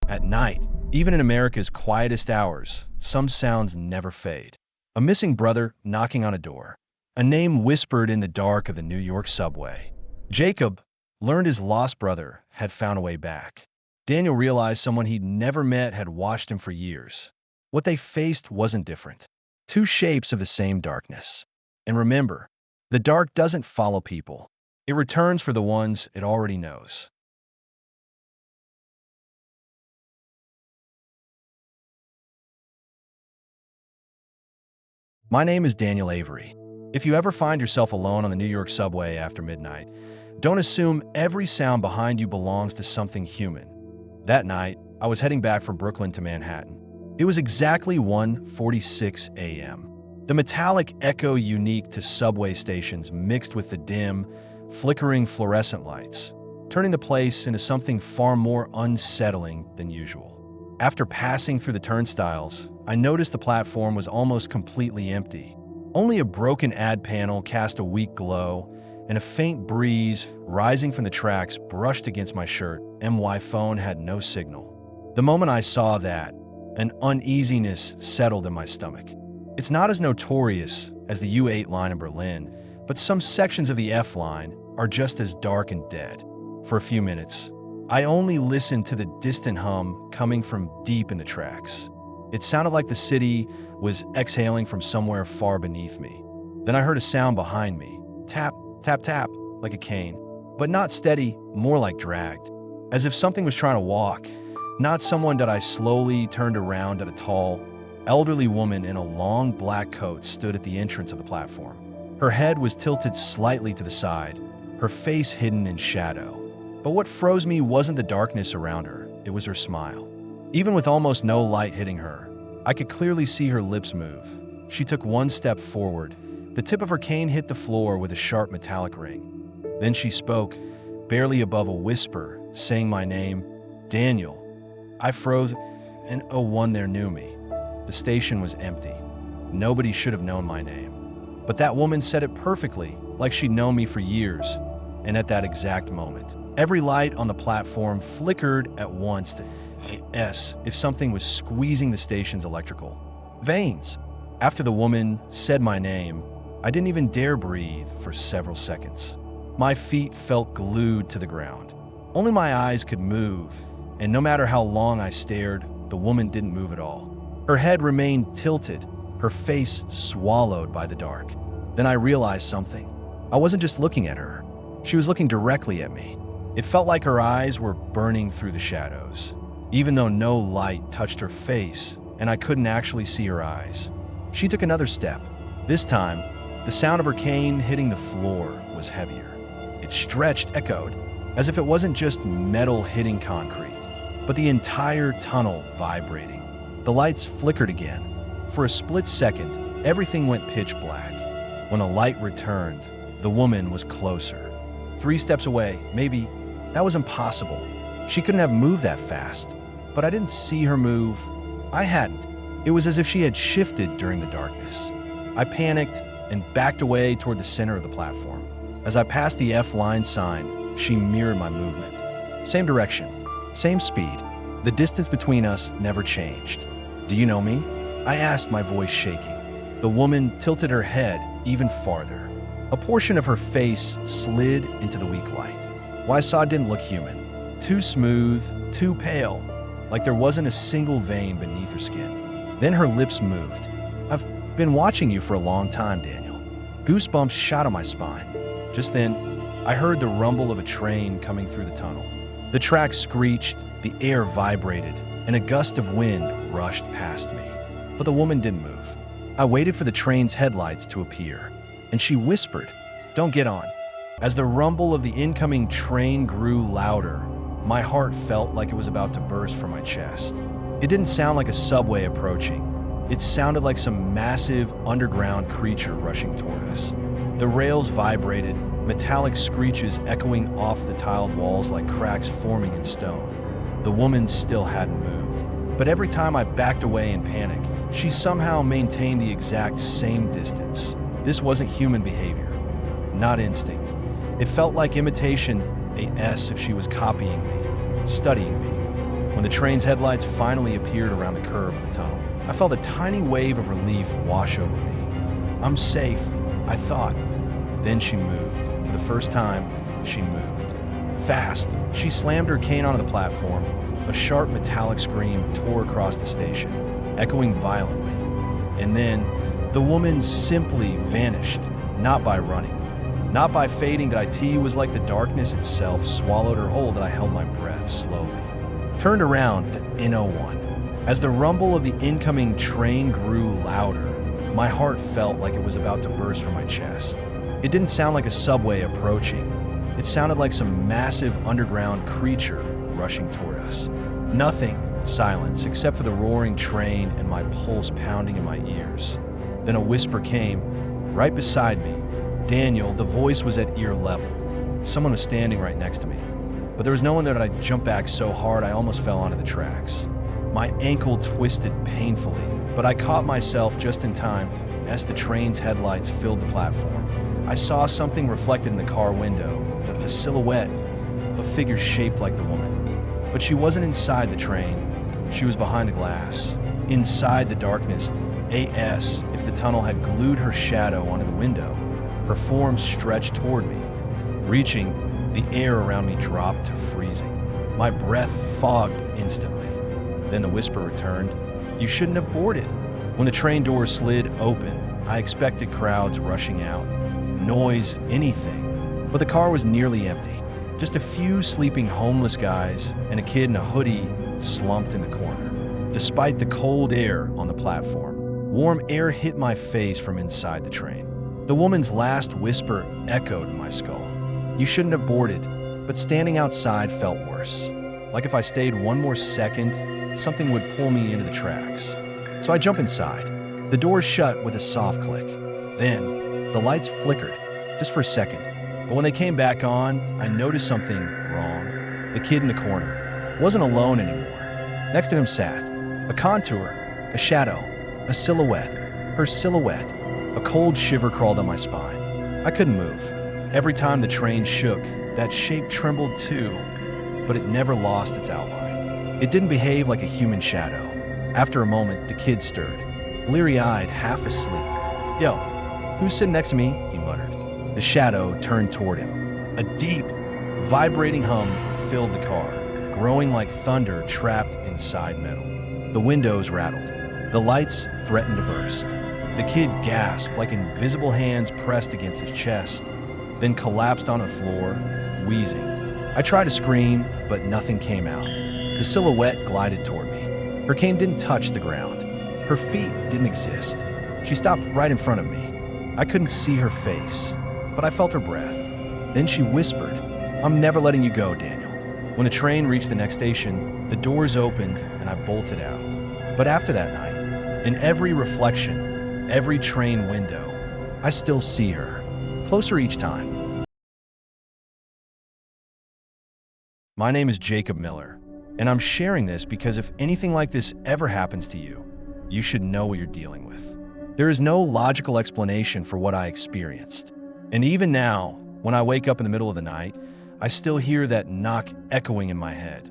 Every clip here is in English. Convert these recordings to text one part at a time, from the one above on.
At night, even in America's quietest hours, some sounds never fade. A missing brother knocking on a door. A name whispered in the dark of the New York subway. Jacob learned his lost brother had found a way back. Daniel realized someone he'd never met had watched him for years. What they faced wasn't different. Two shapes of the same darkness. And remember, the dark doesn't follow people. It returns for the ones it already knows. My name is Daniel Avery. If you ever find yourself alone on the New York subway after midnight, don't assume every sound behind you belongs to something human. That night, I was heading back from Brooklyn to Manhattan. It was exactly 1:46 a.m. The metallic echo unique to subway stations mixed with the dim, flickering fluorescent lights, turning the place into something far more unsettling than usual. After passing through the turnstiles, I noticed the platform was almost completely empty. Only a broken ad panel cast a weak glow, and a faint breeze rising from the tracks brushed against my shirt. My phone had no signal. The moment I saw that, an uneasiness settled in my stomach. It's not as notorious as the U8 line in Berlin, but some sections of the F line are just as dark and dead. For a few minutes, I only listened to the distant hum coming from deep in the tracks. It sounded like the city was exhaling from somewhere far beneath me. Then I heard a sound behind me. Tap, tap, tap, like a cane. But not steady, more like dragged. As if something was trying to walk. Not someone that I slowly turned around at a tall, elderly woman in a long black coat stood at the entrance of the platform. Her head was tilted slightly to the side, her face hidden in shadow. But what froze me wasn't the darkness around her, it was her smile. Even with almost no light hitting her, I could clearly see her lips move. She took one step forward. The tip of her cane hit the floor with a sharp metallic ring. Then she spoke, barely above a whisper, saying my name, Daniel. I froze, and no one there knew me. The station was empty. Nobody should have known my name. But that woman said it perfectly, like she'd known me for years. And at that exact moment, every light on the platform flickered at once as if something was squeezing the station's electrical veins. After the woman said my name, I didn't even dare breathe for several seconds. My feet felt glued to the ground. Only my eyes could move, and no matter how long I stared, the woman didn't move at all. Her head remained tilted, her face swallowed by the dark. Then I realized something. I wasn't just looking at her. She was looking directly at me. It felt like her eyes were burning through the shadows, even though no light touched her face and I couldn't actually see her eyes. She took another step. This time, the sound of her cane hitting the floor was heavier. It stretched, echoed, as if it wasn't just metal hitting concrete, but the entire tunnel vibrating. The lights flickered again. For a split second, everything went pitch black. When the light returned, the woman was closer. 3 steps away, maybe. That was impossible. She couldn't have moved that fast. But I didn't see her move. I hadn't. It was as if she had shifted during the darkness. I panicked and backed away toward the center of the platform. As I passed the F line sign, she mirrored my movement. Same direction, same speed. The distance between us never changed. Do you know me? I asked, my voice shaking. The woman tilted her head even farther. A portion of her face slid into the weak light. What I saw didn't look human. Too smooth, too pale, like there wasn't a single vein beneath her skin. Then her lips moved. I've been watching you for a long time, Daniel. Goosebumps shot up my spine. Just then, I heard the rumble of a train coming through the tunnel. The tracks screeched, the air vibrated, and a gust of wind rushed past me. But the woman didn't move. I waited for the train's headlights to appear, and she whispered, "Don't get on." As the rumble of the incoming train grew louder, my heart felt like it was about to burst from my chest. It didn't sound like a subway approaching. It sounded like some massive underground creature rushing toward us. The rails vibrated, metallic screeches echoing off the tiled walls like cracks forming in stone. The woman still hadn't moved, but every time I backed away in panic, she somehow maintained the exact same distance. This wasn't human behavior, not instinct. It felt like imitation, if she was copying me, studying me. When the train's headlights finally appeared around the curve of the tunnel, I felt a tiny wave of relief wash over me. I'm safe, I thought. Then she moved. For the first time, she moved. Fast, she slammed her cane onto the platform. A sharp metallic scream tore across the station, echoing violently. And then, the woman simply vanished, not by running, not by fading to IT. Was like the darkness itself swallowed her whole that I held my breath slowly. Turned around to N01. As the rumble of the incoming train grew louder, my heart felt like it was about to burst from my chest. It didn't sound like a subway approaching. It sounded like some massive underground creature rushing toward us. Nothing, silence, except for the roaring train and my pulse pounding in my ears. Then a whisper came, right beside me. Daniel, the voice was at ear level. Someone was standing right next to me. But there was no one there that I jumped back so hard I almost fell onto the tracks. My ankle twisted painfully, but I caught myself just in time as the train's headlights filled the platform. I saw something reflected in the car window, the silhouette, a figure shaped like the woman. But she wasn't inside the train. She was behind the glass, inside the darkness. AS, if the tunnel had glued her shadow onto the window. Her form stretched toward me. Reaching, the air around me dropped to freezing. My breath fogged instantly. Then the whisper returned, "You shouldn't have boarded." When the train doors slid open, I expected crowds rushing out. Noise, anything. But the car was nearly empty. Just a few sleeping homeless guys and a kid in a hoodie slumped in the corner. Despite the cold air on the platform, warm air hit my face from inside the train. The woman's last whisper echoed in my skull. You shouldn't have boarded, but standing outside felt worse. Like if I stayed one more second, something would pull me into the tracks. So I jump inside. The doors shut with a soft click. Then, the lights flickered, just for a second. But when they came back on, I noticed something wrong. The kid in the corner wasn't alone anymore. Next to him sat a contour, a shadow, a silhouette. Her silhouette. A cold shiver crawled up my spine. I couldn't move. Every time the train shook, that shape trembled too, but it never lost its outline. It didn't behave like a human shadow. After a moment, the kid stirred, bleary-eyed, half asleep. "Yo, who's sitting next to me?" he muttered. The shadow turned toward him. A deep, vibrating hum filled the car, growing like thunder trapped inside metal. The windows rattled. The lights threatened to burst. The kid gasped like invisible hands pressed against his chest, then collapsed on the floor, wheezing. I tried to scream, but nothing came out. The silhouette glided toward me. Her cane didn't touch the ground. Her feet didn't exist. She stopped right in front of me. I couldn't see her face, but I felt her breath. Then she whispered, "I'm never letting you go, Daniel." When the train reached the next station, the doors opened and I bolted out. But after that night, in every reflection, every train window, I still see her, closer each time. My name is Jacob Miller, and I'm sharing this because if anything like this ever happens to you, you should know what you're dealing with. There is no logical explanation for what I experienced. And even now, when I wake up in the middle of the night, I still hear that knock echoing in my head.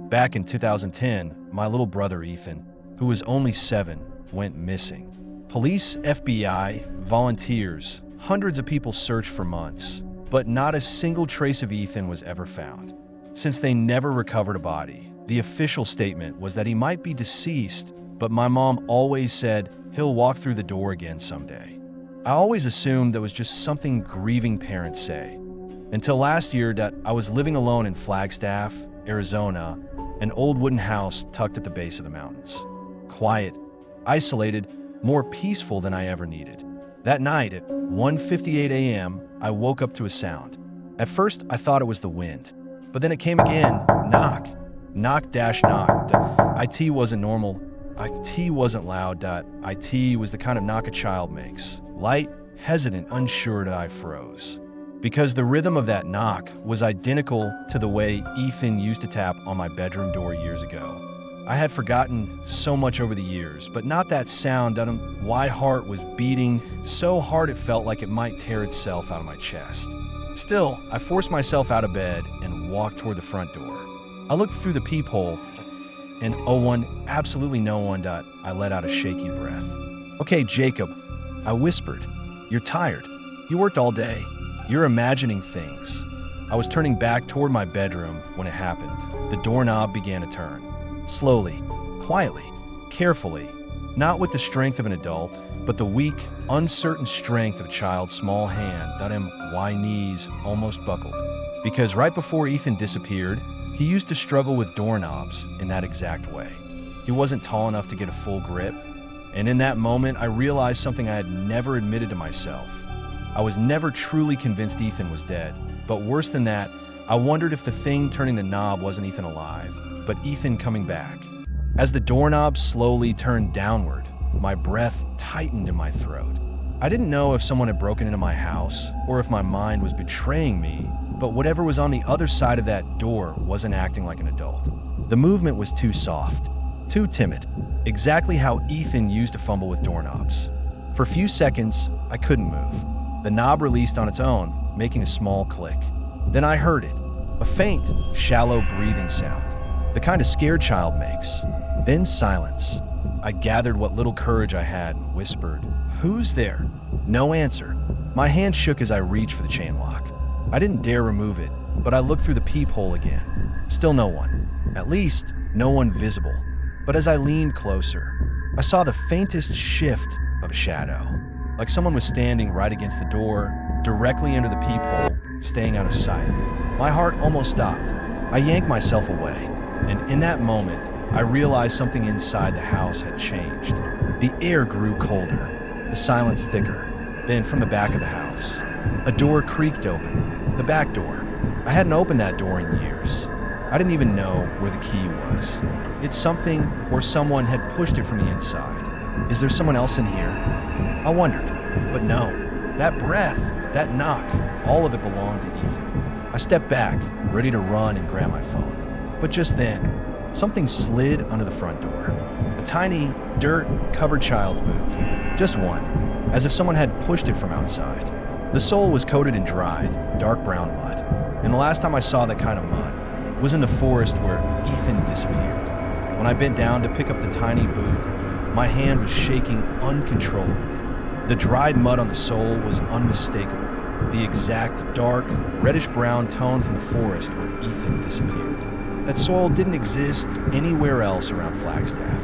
Back in 2010, my little brother Ethan, who was only 7, went missing. Police, FBI, volunteers, hundreds of people searched for months, but not a single trace of Ethan was ever found. Since they never recovered a body, the official statement was that he might be deceased, but my mom always said he'll walk through the door again someday. I always assumed that was just something grieving parents say, until last year that I was living alone in Flagstaff, Arizona, an old wooden house tucked at the base of the mountains. Quiet, isolated, more peaceful than I ever needed. That night at 1:58 a.m., I woke up to a sound. At first, I thought it was the wind, but then it came again, knock, knock dash knock. The IT wasn't normal. IT wasn't loud. IT was the kind of knock a child makes. Light, hesitant, unsure. I froze. Because the rhythm of that knock was identical to the way Ethan used to tap on my bedroom door years ago. I had forgotten so much over the years, but not that sound. My heart was beating so hard it felt like it might tear itself out of my chest. Still, I forced myself out of bed and walked toward the front door. I looked through the peephole, and oh one, absolutely no one. I let out a shaky breath. Okay, Jacob, I whispered. You're tired. You worked all day. You're imagining things. I was turning back toward my bedroom when it happened. The doorknob began to turn. Slowly, quietly, carefully, not with the strength of an adult, but the weak, uncertain strength of a child's small hand that my knees almost buckled. Because right before Ethan disappeared, he used to struggle with doorknobs in that exact way. He wasn't tall enough to get a full grip, and in that moment, I realized something I had never admitted to myself. I was never truly convinced Ethan was dead, but worse than that, I wondered if the thing turning the knob wasn't Ethan alive, but Ethan coming back. As the doorknob slowly turned downward, my breath tightened in my throat. I didn't know if someone had broken into my house or if my mind was betraying me, but whatever was on the other side of that door wasn't acting like an adult. The movement was too soft, too timid, exactly how Ethan used to fumble with doorknobs. For a few seconds, I couldn't move. The knob released on its own, making a small click. Then I heard it, a faint, shallow breathing sound, the kind a scared child makes. Then silence. I gathered what little courage I had and whispered, "Who's there?" No answer. My hand shook as I reached for the chain lock. I didn't dare remove it, but I looked through the peephole again. Still no one. At least, no one visible. But as I leaned closer, I saw the faintest shift of a shadow, like someone was standing right against the door, directly under the peephole, staying out of sight. My heart almost stopped. I yanked myself away, and in that moment, I realized something inside the house had changed. The air grew colder, the silence thicker. Then from the back of the house, a door creaked open. The back door. I hadn't opened that door in years. I didn't even know where the key was. It's something or someone had pushed it from the inside. Is there someone else in here? I wondered, but no. That breath, that knock, all of it belonged to Ethan. I stepped back, ready to run and grab my phone. But just then, something slid under the front door. A tiny, dirt-covered child's boot. Just one, as if someone had pushed it from outside. The sole was coated in dried, dark brown mud, and the last time I saw that kind of mud was in the forest where Ethan disappeared. When I bent down to pick up the tiny boot, my hand was shaking uncontrollably. The dried mud on the sole was unmistakable, the exact dark, reddish-brown tone from the forest where Ethan disappeared. That soil didn't exist anywhere else around Flagstaff.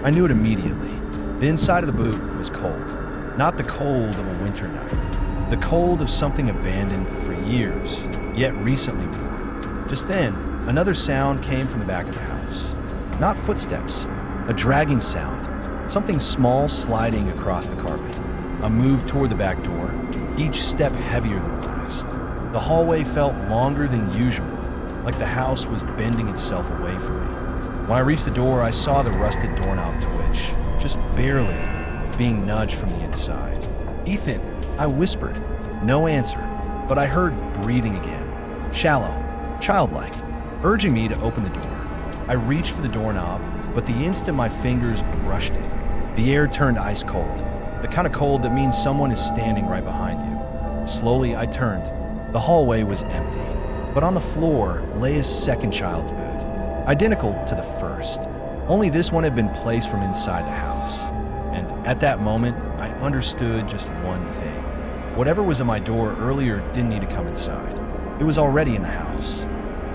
I knew it immediately. The inside of the boot was cold, not the cold of a winter night. The cold of something abandoned for years, yet recently worn. Just then, another sound came from the back of the house. Not footsteps, a dragging sound, something small sliding across the carpet. A move toward the back door, each step heavier than the last. The hallway felt longer than usual, like the house was bending itself away from me. When I reached the door, I saw the rusted doorknob twitch, just barely, being nudged from the inside. "Ethan," I whispered. No answer, but I heard breathing again, shallow, childlike, urging me to open the door. I reached for the doorknob, but the instant my fingers brushed it, the air turned ice cold, the kind of cold that means someone is standing right behind you. Slowly, I turned. The hallway was empty, but on the floor lay a second child's boot, identical to the first. Only this one had been placed from inside the house. And at that moment, I understood just one thing. Whatever was at my door earlier didn't need to come inside. It was already in the house.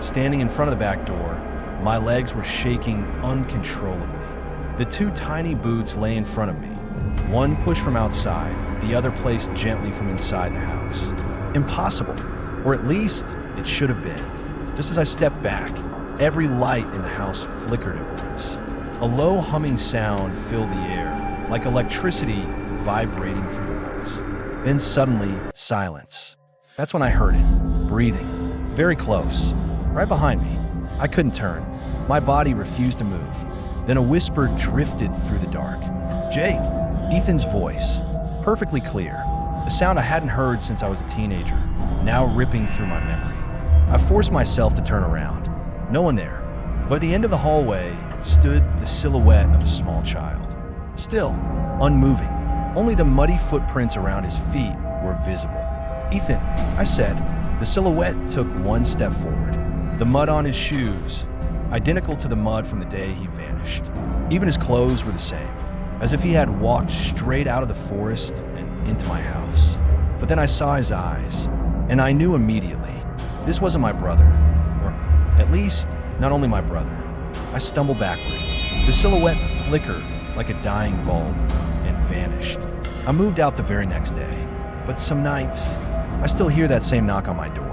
Standing in front of the back door, my legs were shaking uncontrollably. The two tiny boots lay in front of me, one pushed from outside, the other placed gently from inside the house. Impossible, or at least it should have been. Just as I stepped back, every light in the house flickered at once. A low humming sound filled the air, like electricity vibrating through the walls. Then suddenly, silence. That's when I heard it, breathing, very close, right behind me. I couldn't turn. My body refused to move. Then a whisper drifted through the dark. "Jake," Ethan's voice, perfectly clear, a sound I hadn't heard since I was a teenager, now ripping through my memory. I forced myself to turn around. No one there. But at the end of the hallway stood the silhouette of a small child. Still, unmoving. Only the muddy footprints around his feet were visible. "Ethan," I said. The silhouette took one step forward. The mud on his shoes, identical to the mud from the day he vanished. Even his clothes were the same, as if he had walked straight out of the forest and into my house. But then I saw his eyes, and I knew immediately this wasn't my brother, or at least not only my brother. I stumbled backward. The silhouette flickered like a dying bulb and vanished. I moved out the very next day, but some nights I still hear that same knock on my door.